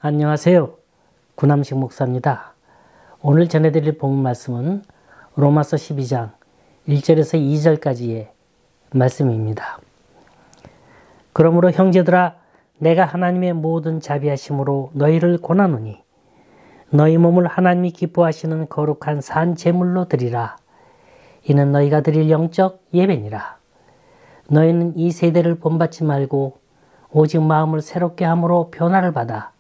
안녕하세요. 구남식 목사입니다. 오늘 전해드릴 본문 말씀은 로마서 12장 1절에서 2절까지의 말씀입니다. 그러므로 형제들아, 내가 하나님의 모든 자비하심으로 너희를 권하노니 너희 몸을 하나님이 기뻐하시는 거룩한 산 제물로 드리라. 이는 너희가 드릴 영적 예배니라. 너희는 이 세대를 본받지 말고 오직 마음을 새롭게 함으로 변화를 받아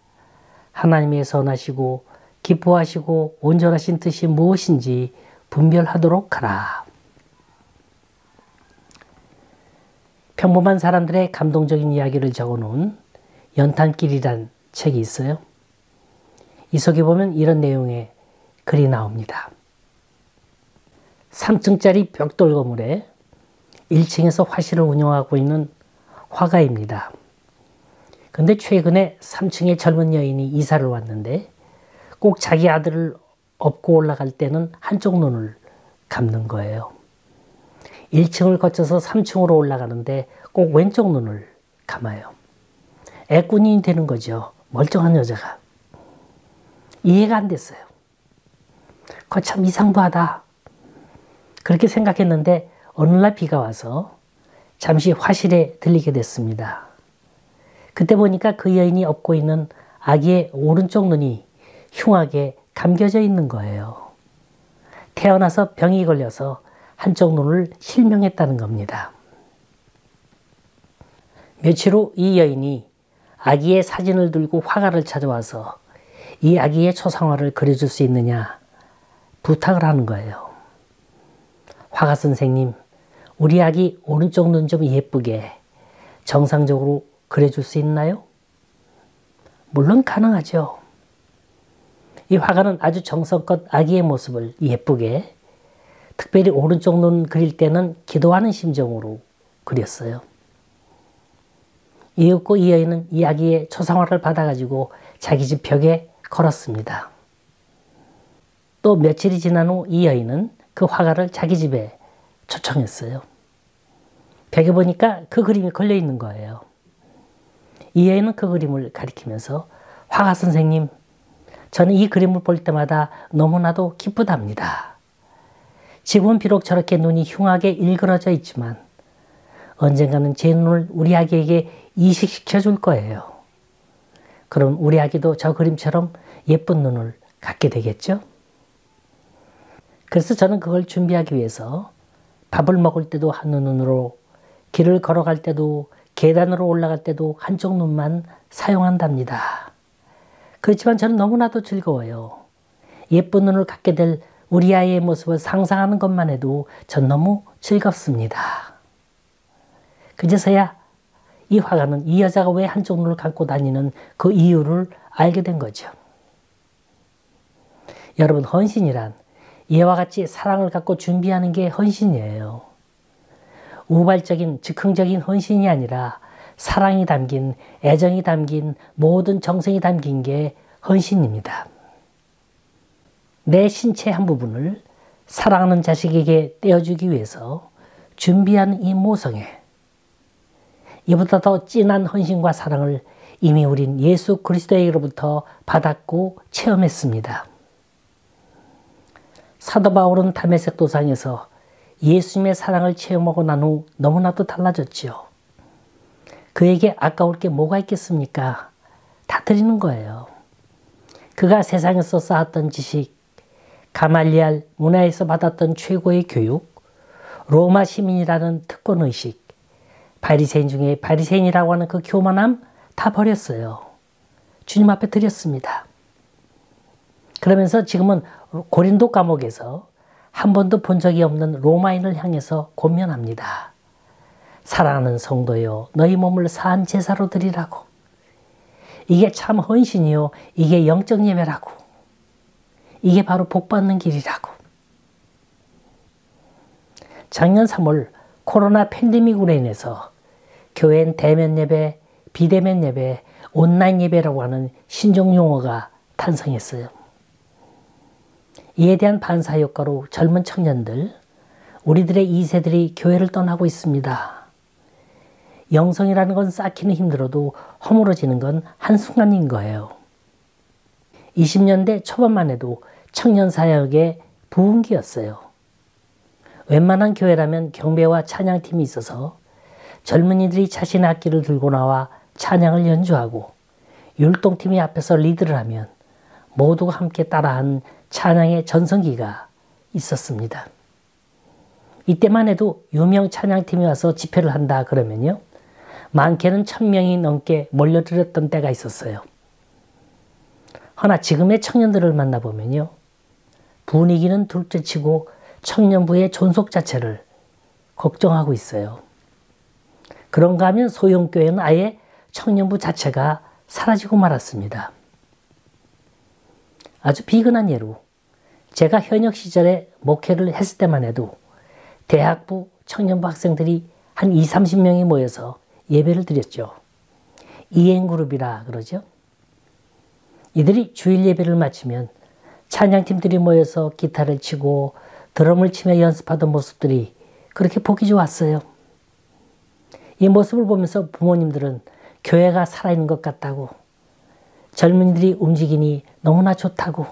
하나님의 선하시고 기뻐하시고 온전하신 뜻이 무엇인지 분별하도록 하라. 평범한 사람들의 감동적인 이야기를 적어놓은 연탄길이란 책이 있어요. 이 속에 보면 이런 내용의 글이 나옵니다. 3층짜리 벽돌 건물에 1층에서 화실을 운영하고 있는 화가입니다. 근데 최근에 3층에 젊은 여인이 이사를 왔는데 꼭 자기 아들을 업고 올라갈 때는 한쪽 눈을 감는 거예요. 1층을 거쳐서 3층으로 올라가는데 꼭 왼쪽 눈을 감아요. 애꾼이 되는 거죠. 멀쩡한 여자가. 이해가 안 됐어요. 그거 참 이상도하다. 그렇게 생각했는데 어느 날 비가 와서 잠시 화실에 들리게 됐습니다. 그때 보니까 그 여인이 업고 있는 아기의 오른쪽 눈이 흉하게 감겨져 있는 거예요. 태어나서 병이 걸려서 한쪽 눈을 실명했다는 겁니다. 며칠 후 이 여인이 아기의 사진을 들고 화가를 찾아와서 이 아기의 초상화를 그려줄 수 있느냐 부탁을 하는 거예요. 화가 선생님, 우리 아기 오른쪽 눈 좀 예쁘게 정상적으로 그려줄 수 있나요? 물론 가능하죠. 이 화가는 아주 정성껏 아기의 모습을 예쁘게, 특별히 오른쪽 눈 그릴 때는 기도하는 심정으로 그렸어요. 이윽고 이 여인은 이 아기의 초상화를 받아가지고 자기 집 벽에 걸었습니다. 또 며칠이 지난 후 이 여인은 그 화가를 자기 집에 초청했어요. 벽에 보니까 그 그림이 걸려 있는 거예요. 이 여인은 그 그림을 가리키면서 화가 선생님, 저는 이 그림을 볼 때마다 너무나도 기쁘답니다. 지금은 비록 저렇게 눈이 흉하게 일그러져 있지만 언젠가는 제 눈을 우리 아기에게 이식시켜 줄 거예요. 그럼 우리 아기도 저 그림처럼 예쁜 눈을 갖게 되겠죠? 그래서 저는 그걸 준비하기 위해서 밥을 먹을 때도 한 눈으로, 길을 걸어갈 때도, 계단으로 올라갈 때도 한쪽 눈만 사용한답니다. 그렇지만 저는 너무나도 즐거워요. 예쁜 눈을 갖게 될 우리 아이의 모습을 상상하는 것만 해도 전 너무 즐겁습니다. 그제서야 이 화가는 이 여자가 왜 한쪽 눈을 감고 다니는 그 이유를 알게 된 거죠. 여러분, 헌신이란 이와 같이 사랑을 갖고 준비하는 게 헌신이에요. 우발적인 즉흥적인 헌신이 아니라 사랑이 담긴, 애정이 담긴, 모든 정성이 담긴 게 헌신입니다. 내 신체 한 부분을 사랑하는 자식에게 떼어주기 위해서 준비하는 이 모성애, 이보다 더 진한 헌신과 사랑을 이미 우린 예수 그리스도에게로부터 받았고 체험했습니다. 사도 바울은 다메섹 도상에서 예수님의 사랑을 체험하고 난 후 너무나도 달라졌지요. 그에게 아까울 게 뭐가 있겠습니까? 다 드리는 거예요. 그가 세상에서 쌓았던 지식, 가말리알 문화에서 받았던 최고의 교육, 로마 시민이라는 특권의식, 바리새인 중에 바리새인이라고 하는 그 교만함 다 버렸어요. 주님 앞에 드렸습니다. 그러면서 지금은 고린도 감옥에서 한 번도 본 적이 없는 로마인을 향해서 권면합니다. 사랑하는 성도여, 너희 몸을 산 제사로 드리라고. 이게 참 헌신이요, 이게 영적 예배라고. 이게 바로 복받는 길이라고. 작년 3월 코로나 팬데믹으로 인해서 교회엔 대면 예배, 비대면 예배, 온라인 예배라고 하는 신종 용어가 탄생했어요. 이에 대한 반사 효과로 젊은 청년들, 우리들의 2세들이 교회를 떠나고 있습니다. 영성이라는 건 쌓기는 힘들어도 허물어지는 건 한순간인 거예요. 20년대 초반만 해도 청년 사역의 부흥기였어요. 웬만한 교회라면 경배와 찬양팀이 있어서 젊은이들이 자신의 악기를 들고 나와 찬양을 연주하고 율동팀이 앞에서 리드를 하면 모두가 함께 따라하는 찬양의 전성기가 있었습니다. 이때만 해도 유명 찬양팀이 와서 집회를 한다 그러면요, 많게는 1000명이 넘게 몰려들었던 때가 있었어요. 허나 지금의 청년들을 만나보면요, 분위기는 둘째치고 청년부의 존속 자체를 걱정하고 있어요. 그런가 하면 소형교회는 아예 청년부 자체가 사라지고 말았습니다. 아주 비근한 예로 제가 현역 시절에 목회를 했을 때만 해도 대학부 청년부 학생들이 한 20-30명이 모여서 예배를 드렸죠. 이행그룹이라 그러죠. 이들이 주일 예배를 마치면 찬양팀들이 모여서 기타를 치고 드럼을 치며 연습하던 모습들이 그렇게 보기 좋았어요. 이 모습을 보면서 부모님들은 교회가 살아있는 것 같다고, 젊은이들이 움직이니 너무나 좋다고,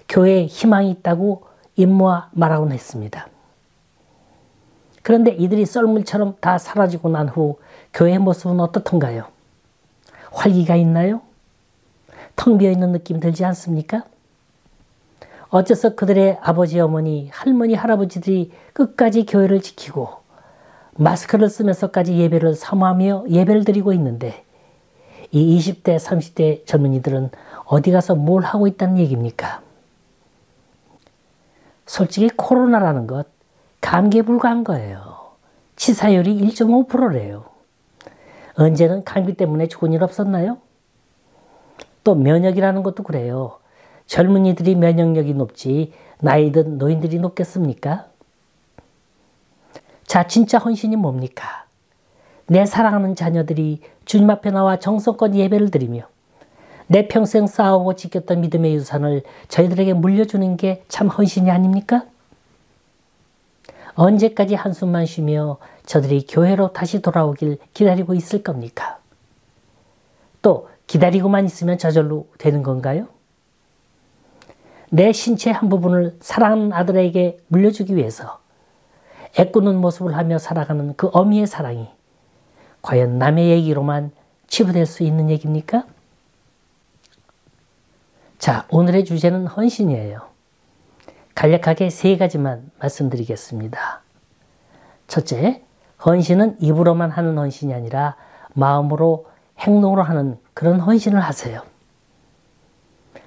교회에 희망이 있다고 임모와 말하곤 했습니다. 그런데 이들이 썰물처럼 다 사라지고 난 후 교회의 모습은 어떻던가요? 활기가 있나요? 텅 비어있는 느낌 들지 않습니까? 어째서 그들의 아버지, 어머니, 할머니, 할아버지들이 끝까지 교회를 지키고 마스크를 쓰면서까지 예배를 사모하며 예배를 드리고 있는데 이 20대, 30대 젊은이들은 어디 가서 뭘 하고 있다는 얘기입니까? 솔직히 코로나라는 것 감기에 불과한 거예요. 치사율이 1.5%래요. 언제는 감기 때문에 죽은 일 없었나요? 또 면역이라는 것도 그래요. 젊은이들이 면역력이 높지 나이든 노인들이 높겠습니까? 자, 진짜 헌신이 뭡니까? 내 사랑하는 자녀들이 주님 앞에 나와 정성껏 예배를 드리며 내 평생 쌓아오고 지켰던 믿음의 유산을 저희들에게 물려주는 게 참 헌신이 아닙니까? 언제까지 한숨만 쉬며 저들이 교회로 다시 돌아오길 기다리고 있을 겁니까? 또 기다리고만 있으면 저절로 되는 건가요? 내 신체 한 부분을 사랑하는 아들에게 물려주기 위해서 애꾸는 모습을 하며 살아가는 그 어미의 사랑이 과연 남의 얘기로만 치부될 수 있는 얘기입니까? 자, 오늘의 주제는 헌신이에요. 간략하게 3가지만 말씀드리겠습니다. 첫째, 헌신은 입으로만 하는 헌신이 아니라 마음으로 행동으로 하는 그런 헌신을 하세요.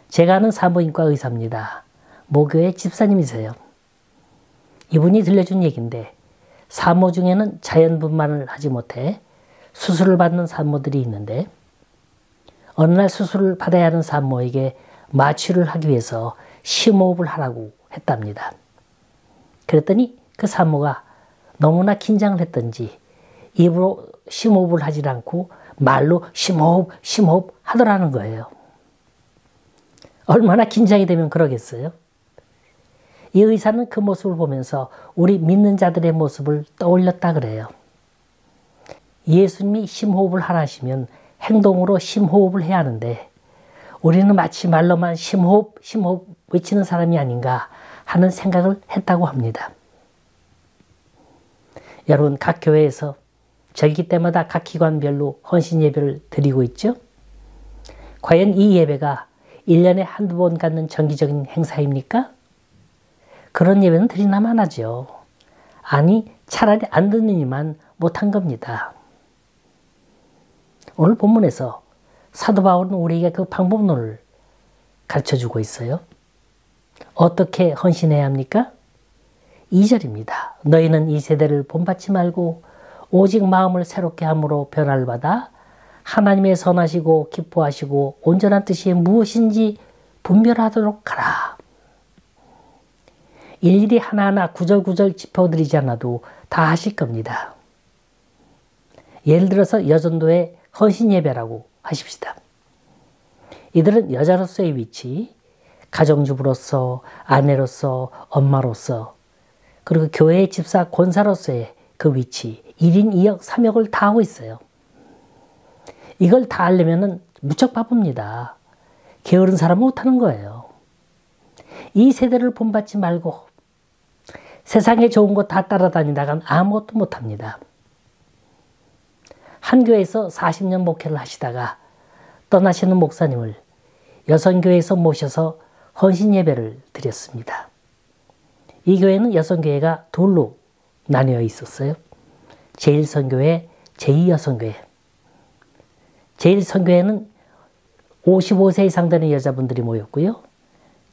제가 아는 산부인과 의사입니다. 모교의 집사님이세요. 이분이 들려준 얘기인데 산모 중에는 자연분만을 하지 못해 수술을 받는 산모들이 있는데 어느 날 수술을 받아야 하는 산모에게 마취를 하기 위해서 심호흡을 하라고 했답니다. 그랬더니 그 산모가 너무나 긴장을 했던지 입으로 심호흡을 하지 않고 말로 심호흡, 심호흡 하더라는 거예요. 얼마나 긴장이 되면 그러겠어요? 이 의사는 그 모습을 보면서 우리 믿는 자들의 모습을 떠올렸다 그래요. 예수님이 심호흡을 하라 하시면 행동으로 심호흡을 해야 하는데 우리는 마치 말로만 심호흡, 심호흡 외치는 사람이 아닌가 하는 생각을 했다고 합니다. 여러분, 각 교회에서 절기 때마다 각 기관별로 헌신 예배를 드리고 있죠? 과연 이 예배가 1년에 한두 번 갖는 정기적인 행사입니까? 그런 예배는 드리나 마나죠. 아니, 차라리 안 듣는 이만 못한 겁니다. 오늘 본문에서 사도 바울은 우리에게 그 방법론을 가르쳐주고 있어요. 어떻게 헌신해야 합니까? 2절입니다. 너희는 이 세대를 본받지 말고 오직 마음을 새롭게 함으로 변화를 받아 하나님의 선하시고 기뻐하시고 온전한 뜻이 무엇인지 분별하도록 하라. 일일이 하나하나 구절구절 짚어드리지 않아도 다 하실 겁니다. 예를 들어서 여전도의 헌신 예배라고 하십시다. 이들은 여자로서의 위치, 가정주부로서, 아내로서, 엄마로서, 그리고 교회의 집사 권사로서의 그 위치, 1인 2역, 3역을 다 하고 있어요. 이걸 다 하려면 무척 바쁩니다. 게으른 사람은 못하는 거예요. 이 세대를 본받지 말고 세상에 좋은 거 다 따라다니다간 아무것도 못합니다. 한 교회에서 40년 목회를 하시다가 떠나시는 목사님을 여성교회에서 모셔서 헌신 예배를 드렸습니다. 이 교회는 여성교회가 둘로 나뉘어 있었어요. 제1선교회, 제2여성교회. 제1선교회는 55세 이상 되는 여자분들이 모였고요.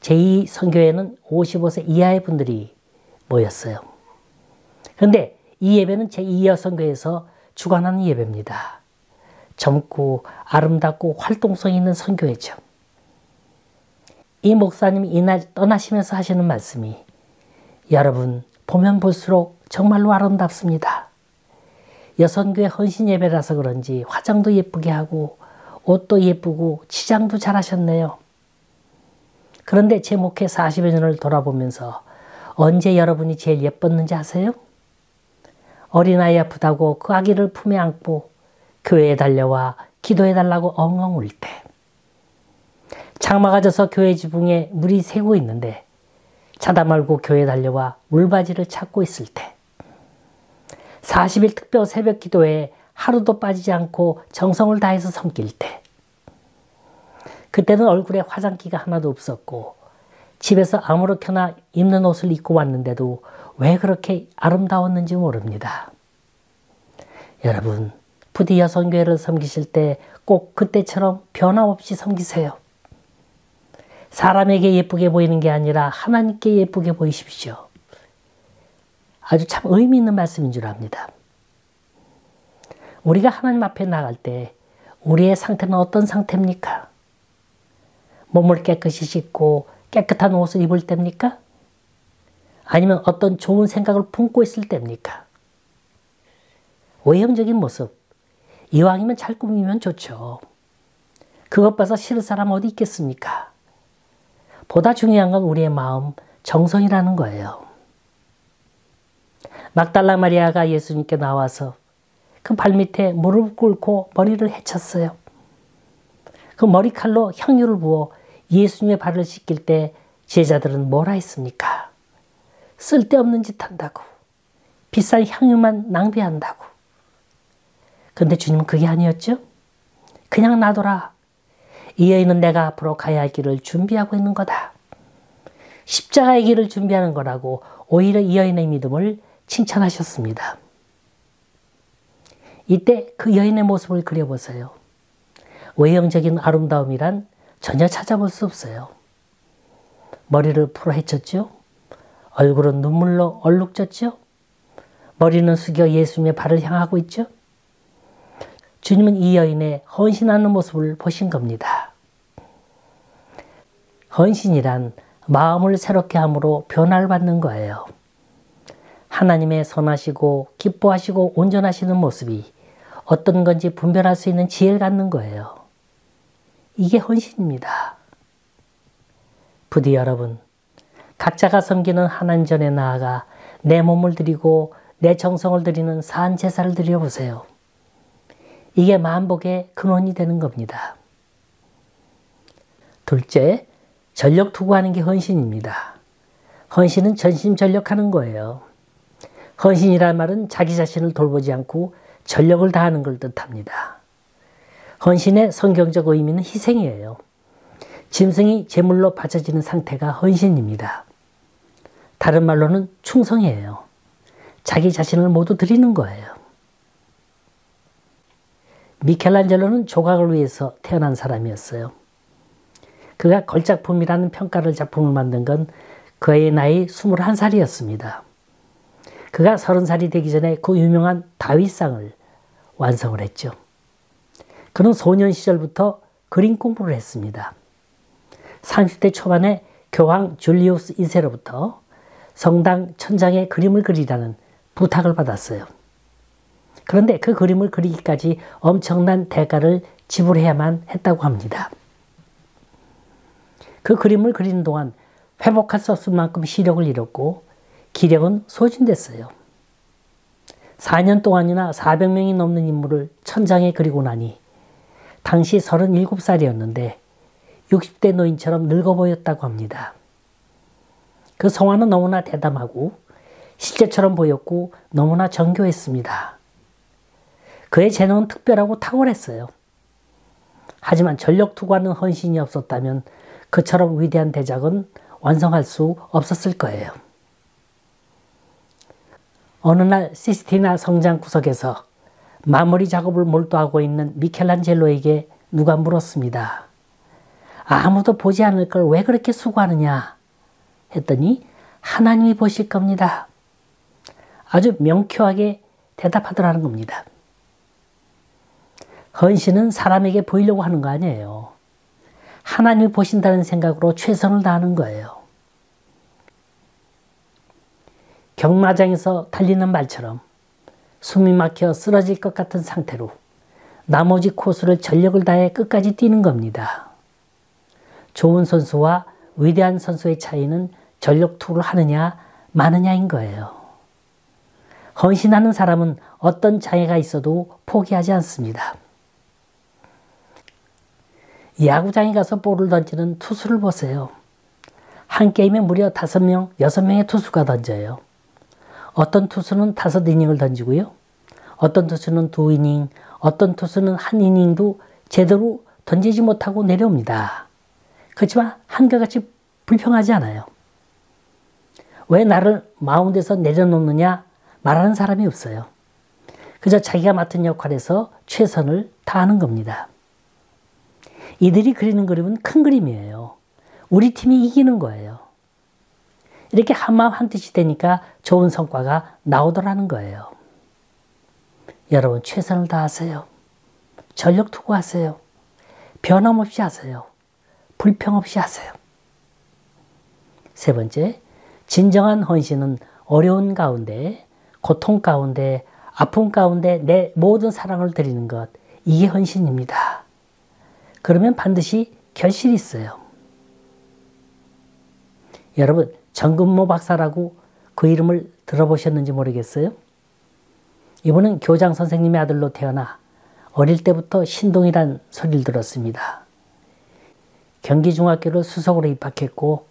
제2선교회는 55세 이하의 분들이 모였어요. 그런데 이 예배는 제2여성교회에서 주관하는 예배입니다. 젊고 아름답고 활동성 있는 선교회죠. 이 목사님이 이날 떠나시면서 하시는 말씀이 여러분 보면 볼수록 정말로 아름답습니다. 여성교회 헌신 예배라서 그런지 화장도 예쁘게 하고 옷도 예쁘고 치장도 잘하셨네요. 그런데 제 목회 40여 년을 돌아보면서 언제 여러분이 제일 예뻤는지 아세요? 어린아이 아프다고 그 아기를 품에 안고 교회에 달려와 기도해달라고 엉엉 울 때, 장마가 져서 교회 지붕에 물이 새고 있는데 자다 말고 교회에 달려와 물바지를 찾고 있을 때, 40일 특별 새벽 기도에 하루도 빠지지 않고 정성을 다해서 섬길 때, 그때는 얼굴에 화장기가 하나도 없었고 집에서 아무렇게나 입는 옷을 입고 왔는데도 왜 그렇게 아름다웠는지 모릅니다. 여러분, 부디 여성교회를 섬기실 때 꼭 그때처럼 변함없이 섬기세요. 사람에게 예쁘게 보이는 게 아니라 하나님께 예쁘게 보이십시오. 아주 참 의미 있는 말씀인 줄 압니다. 우리가 하나님 앞에 나갈 때 우리의 상태는 어떤 상태입니까? 몸을 깨끗이 씻고 깨끗한 옷을 입을 때입니까? 아니면 어떤 좋은 생각을 품고 있을 때입니까? 외형적인 모습, 이왕이면 잘 꾸미면 좋죠. 그것 봐서 싫을 사람 어디 있겠습니까? 보다 중요한 건 우리의 마음, 정성이라는 거예요. 막달라 마리아가 예수님께 나와서 그 발밑에 무릎 꿇고 머리를 헤쳤어요. 그 머리칼로 향유를 부어 예수님의 발을 씻길 때 제자들은 뭐라 했습니까? 쓸데없는 짓 한다고. 비싼 향유만 낭비한다고. 그런데 주님은 그게 아니었죠? 그냥 놔둬라. 이 여인은 내가 앞으로 가야 할 길을 준비하고 있는 거다. 십자가의 길을 준비하는 거라고 오히려 이 여인의 믿음을 칭찬하셨습니다. 이때 그 여인의 모습을 그려보세요. 외형적인 아름다움이란 전혀 찾아볼 수 없어요. 머리를 풀어 헤쳤죠? 얼굴은 눈물로 얼룩졌죠? 머리는 숙여 예수님의 발을 향하고 있죠? 주님은 이 여인의 헌신하는 모습을 보신 겁니다. 헌신이란 마음을 새롭게 함으로 변화를 받는 거예요. 하나님의 선하시고 기뻐하시고 온전하시는 모습이 어떤 건지 분별할 수 있는 지혜를 갖는 거예요. 이게 헌신입니다. 부디 여러분, 각자가 섬기는 하나님 전에 나아가 내 몸을 드리고 내 정성을 드리는 산 제사를 드려보세요. 이게 만복의 근원이 되는 겁니다. 둘째, 전력 투구하는 게 헌신입니다. 헌신은 전심전력하는 거예요. 헌신이란 말은 자기 자신을 돌보지 않고 전력을 다하는 걸 뜻합니다. 헌신의 성경적 의미는 희생이에요. 짐승이 제물로 바쳐지는 상태가 헌신입니다. 다른 말로는 충성이에요. 자기 자신을 모두 드리는 거예요. 미켈란젤로는 조각을 위해서 태어난 사람이었어요. 그가 걸작품이라는 평가를 작품을 만든 건 그의 나이 21살이었습니다. 그가 30살이 되기 전에 그 유명한 다윗상을 완성을 했죠. 그는 소년 시절부터 그림 공부를 했습니다. 30대 초반에 교황 줄리우스 2세로부터 성당 천장에 그림을 그리라는 부탁을 받았어요. 그런데 그 그림을 그리기까지 엄청난 대가를 지불해야만 했다고 합니다. 그 그림을 그리는 동안 회복할 수 없을 만큼 시력을 잃었고 기력은 소진됐어요. 4년 동안이나 400명이 넘는 인물을 천장에 그리고 나니 당시 37살이었는데 60대 노인처럼 늙어 보였다고 합니다. 그 성화는 너무나 대담하고 실제처럼 보였고 너무나 정교했습니다. 그의 재능은 특별하고 탁월했어요. 하지만 전력투구하는 헌신이 없었다면 그처럼 위대한 대작은 완성할 수 없었을 거예요. 어느 날 시스티나 성당 구석에서 마무리 작업을 몰두하고 있는 미켈란젤로에게 누가 물었습니다. 아무도 보지 않을 걸 왜 그렇게 수고하느냐 했더니 하나님이 보실 겁니다. 아주 명쾌하게 대답하더라는 겁니다. 헌신은 사람에게 보이려고 하는 거 아니에요. 하나님이 보신다는 생각으로 최선을 다하는 거예요. 경마장에서 달리는 말처럼 숨이 막혀 쓰러질 것 같은 상태로 나머지 코스를 전력을 다해 끝까지 뛰는 겁니다. 좋은 선수와 위대한 선수의 차이는 전력 투구를 하느냐 마느냐인 거예요. 헌신하는 사람은 어떤 장애가 있어도 포기하지 않습니다. 야구장에 가서 볼을 던지는 투수를 보세요. 한 게임에 무려 5명, 6명의 투수가 던져요. 어떤 투수는 5이닝을 던지고요. 어떤 투수는 2이닝, 어떤 투수는 1이닝도 제대로 던지지 못하고 내려옵니다. 그렇지만 한결같이 불평하지 않아요. 왜 나를 마운드에서 내려놓느냐 말하는 사람이 없어요. 그저 자기가 맡은 역할에서 최선을 다하는 겁니다. 이들이 그리는 그림은 큰 그림이에요. 우리 팀이 이기는 거예요. 이렇게 한마음 한뜻이 되니까 좋은 성과가 나오더라는 거예요. 여러분 최선을 다하세요. 전력 투구하세요. 변함없이 하세요. 불평 없이 하세요. 세 번째, 진정한 헌신은 어려운 가운데, 고통 가운데, 아픔 가운데 내 모든 사랑을 드리는 것, 이게 헌신입니다. 그러면 반드시 결실이 있어요. 여러분 정근모 박사라고 그 이름을 들어보셨는지 모르겠어요? 이분은 교장 선생님의 아들로 태어나 어릴 때부터 신동이란 소리를 들었습니다. 경기중학교를 수석으로 입학했고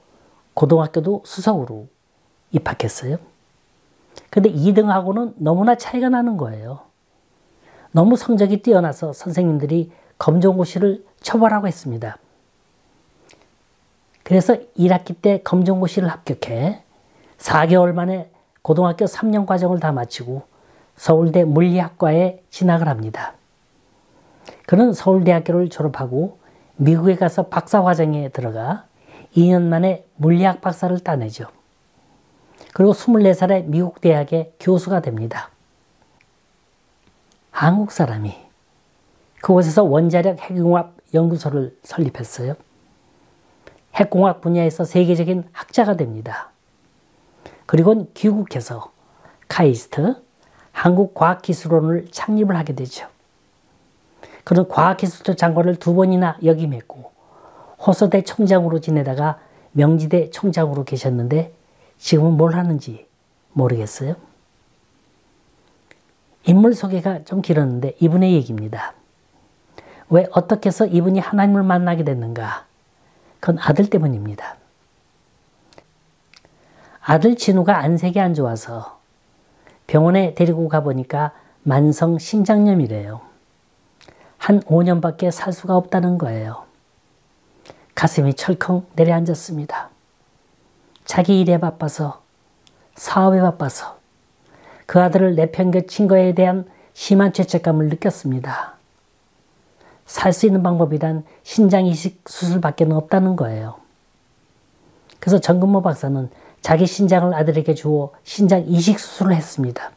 고등학교도 수석으로 입학했어요. 근데 2등하고는 너무나 차이가 나는 거예요. 너무 성적이 뛰어나서 선생님들이 검정고시를 처벌하고 했습니다. 그래서 1학기 때 검정고시를 합격해 4개월 만에 고등학교 3년 과정을 다 마치고 서울대 물리학과에 진학을 합니다. 그는 서울대학교를 졸업하고 미국에 가서 박사과정에 들어가 2년 만에 물리학 박사를 따내죠. 그리고 24살에 미국 대학의 교수가 됩니다. 한국 사람이 그곳에서 원자력 핵융합 연구소를 설립했어요. 핵공학 분야에서 세계적인 학자가 됩니다. 그리고 귀국해서 카이스트 한국과학기술원을 창립을 하게 되죠. 그는 과학기술처 장관을 2번이나 역임했고 호서대 총장으로 지내다가 명지대 총장으로 계셨는데 지금은 뭘 하는지 모르겠어요. 인물 소개가 좀 길었는데 이분의 얘기입니다. 왜 어떻게 해서 이분이 하나님을 만나게 됐는가? 그건 아들 때문입니다. 아들 진우가 안색이 안 좋아서 병원에 데리고 가보니까 만성 심장염이래요. 한 5년밖에 살 수가 없다는 거예요. 가슴이 철컹 내려앉았습니다. 자기 일에 바빠서, 사업에 바빠서 그 아들을 내팽개친 거에 대한 심한 죄책감을 느꼈습니다. 살 수 있는 방법이란 신장 이식 수술밖에 없다는 거예요. 그래서 정근모 박사는 자기 신장을 아들에게 주어 신장 이식 수술을 했습니다.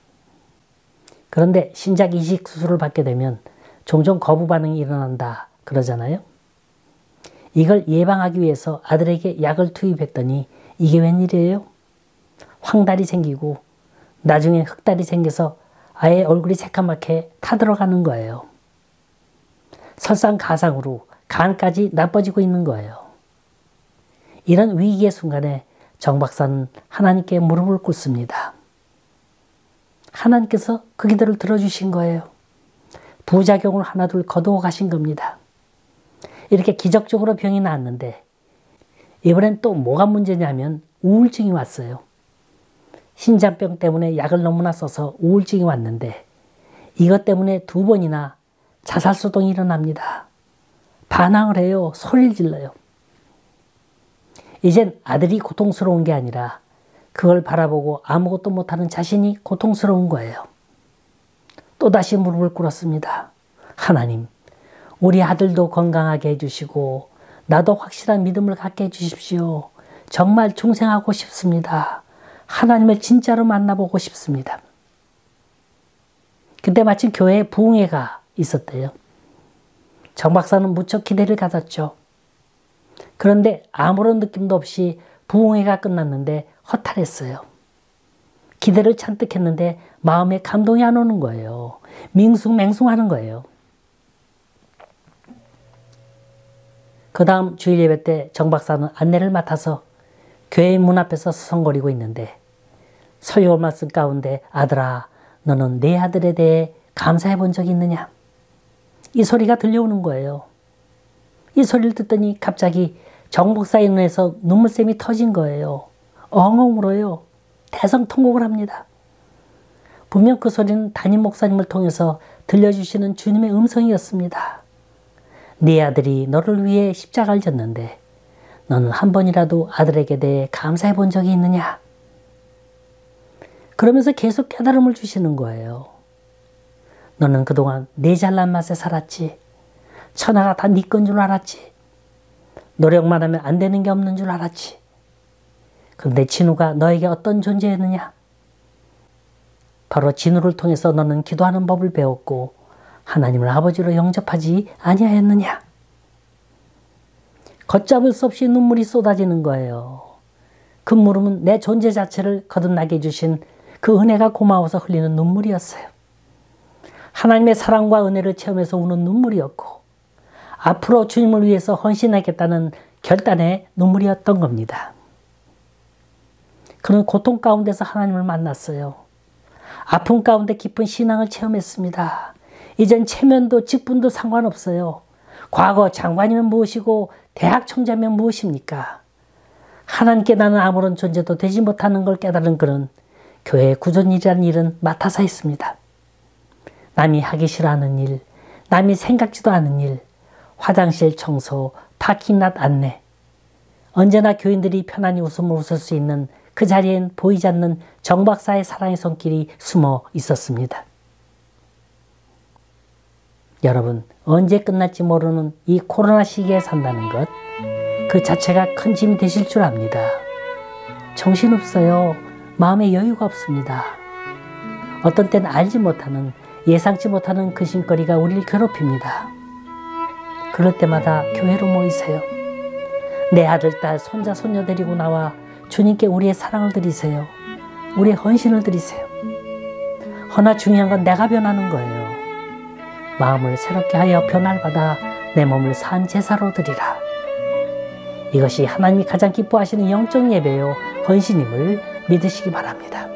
그런데 신장 이식 수술을 받게 되면 종종 거부 반응이 일어난다 그러잖아요. 이걸 예방하기 위해서 아들에게 약을 투입했더니 이게 웬일이에요? 황달이 생기고 나중에 흑달이 생겨서 아예 얼굴이 새까맣게 타들어가는 거예요. 설상가상으로 간까지 나빠지고 있는 거예요. 이런 위기의 순간에 정 박사는 하나님께 무릎을 꿇습니다. 하나님께서 그 기도를 들어주신 거예요. 부작용을 하나둘 거두어 가신 겁니다. 이렇게 기적적으로 병이 나았는데 이번엔 또 뭐가 문제냐면 우울증이 왔어요. 신장병 때문에 약을 너무나 써서 우울증이 왔는데 이것 때문에 2번이나 자살소동이 일어납니다. 반항을 해요. 소리를 질러요. 이젠 아들이 고통스러운 게 아니라 그걸 바라보고 아무것도 못하는 자신이 고통스러운 거예요. 또다시 무릎을 꿇었습니다. 하나님, 우리 아들도 건강하게 해주시고 나도 확실한 믿음을 갖게 해주십시오. 정말 중생하고 싶습니다. 하나님을 진짜로 만나보고 싶습니다. 그때 마침 교회에 부흥회가 있었대요. 정 박사는 무척 기대를 가졌죠. 그런데 아무런 느낌도 없이 부흥회가 끝났는데 허탈했어요. 기대를 잔뜩 했는데 마음에 감동이 안 오는 거예요. 밍숭맹숭하는 거예요. 그 다음 주일 예배 때 정 박사는 안내를 맡아서 교회 문 앞에서 서성거리고 있는데 설교 말씀 가운데 아들아, 너는 내 아들에 대해 감사해 본 적이 있느냐? 이 소리가 들려오는 거예요. 이 소리를 듣더니 갑자기 정 목사의 눈에서 눈물샘이 터진 거예요. 엉엉 울어요. 대성통곡을 합니다. 분명 그 소리는 담임 목사님을 통해서 들려주시는 주님의 음성이었습니다. 네 아들이 너를 위해 십자가를 졌는데 너는 한 번이라도 아들에게 대해 감사해 본 적이 있느냐? 그러면서 계속 깨달음을 주시는 거예요. 너는 그동안 내 잘난 맛에 살았지. 천하가 다 네 건 줄 알았지. 노력만 하면 안 되는 게 없는 줄 알았지. 그런데 진우가 너에게 어떤 존재였느냐? 바로 진우를 통해서 너는 기도하는 법을 배웠고 하나님을 아버지로 영접하지 아니하였느냐? 걷잡을 수 없이 눈물이 쏟아지는 거예요. 그 물음은 내 존재 자체를 거듭나게 해주신 그 은혜가 고마워서 흘리는 눈물이었어요. 하나님의 사랑과 은혜를 체험해서 우는 눈물이었고 앞으로 주님을 위해서 헌신하겠다는 결단의 눈물이었던 겁니다. 그는 고통 가운데서 하나님을 만났어요. 아픔 가운데 깊은 신앙을 체험했습니다. 이젠 체면도 직분도 상관없어요. 과거 장관이면 무엇이고 대학 총재면 무엇입니까? 하나님께 나는 아무런 존재도 되지 못하는 걸 깨달은 그는 교회의 구존일이라는 일은 맡아서 했습니다. 남이 하기 싫어하는 일, 남이 생각지도 않은 일, 화장실 청소, 파킹랏 안내. 언제나 교인들이 편안히 웃음을 웃을 수 있는 그 자리엔 보이지 않는 정 박사의 사랑의 손길이 숨어 있었습니다. 여러분, 언제 끝날지 모르는 이 코로나 시기에 산다는 것, 그 자체가 큰 짐이 되실 줄 압니다. 정신없어요. 마음에 여유가 없습니다. 어떤 때는 알지 못하는, 예상치 못하는 근심거리가 우리를 괴롭힙니다. 그럴 때마다 교회로 모이세요. 내 아들, 딸, 손자, 손녀 데리고 나와 주님께 우리의 사랑을 드리세요. 우리의 헌신을 드리세요. 허나 중요한 건 내가 변하는 거예요. 마음을 새롭게 하여 변화를 받아 내 몸을 산 제사로 드리라. 이것이 하나님이 가장 기뻐하시는 영적 예배요 헌신임을 믿으시기 바랍니다.